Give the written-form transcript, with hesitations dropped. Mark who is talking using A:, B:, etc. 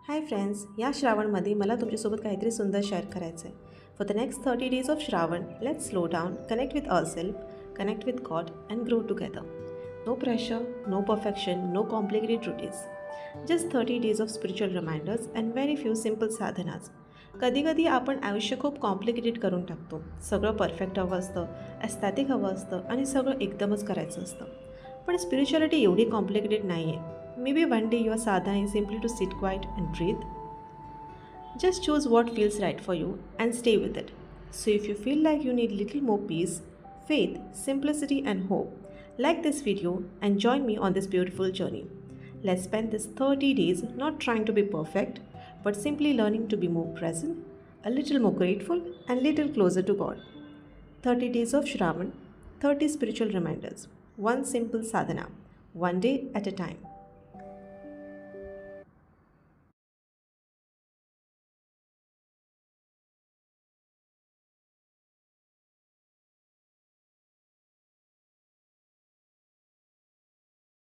A: Hi friends, या श्रावणमध्ये मला तुमच्यासोबत काहीतरी सुंदर शेअर करायचं आहे. For the next 30 days of Shravan, let's slow down, connect with ourselves, connect with God and grow together. No pressure, no perfection, no complicated routines. Just 30 days of spiritual reminders and very few simple sadhanas. कधीकधी आपण आयुष्य खूप complicated करून टाकतो. सगळं perfect हवं असतं, aesthetic हवं असतं आणि सगळं एकदमच करायचं असतं. पण स्पिरिच्युअलिटी एवढी कॉम्प्लिकेटेड नाही आहे. Maybe one day your sadhana is simply to sit quiet and breathe. Just choose what feels right for you and stay with it. So, if you feel like you need little more peace, faith, simplicity, and hope, like this video and join me on this beautiful journey. Let's spend this 30 days not trying to be perfect, but simply learning to be more present, a little more grateful, and little closer to God. 30 days of Shravan, 30 spiritual reminders, one simple sadhana, one day at a time.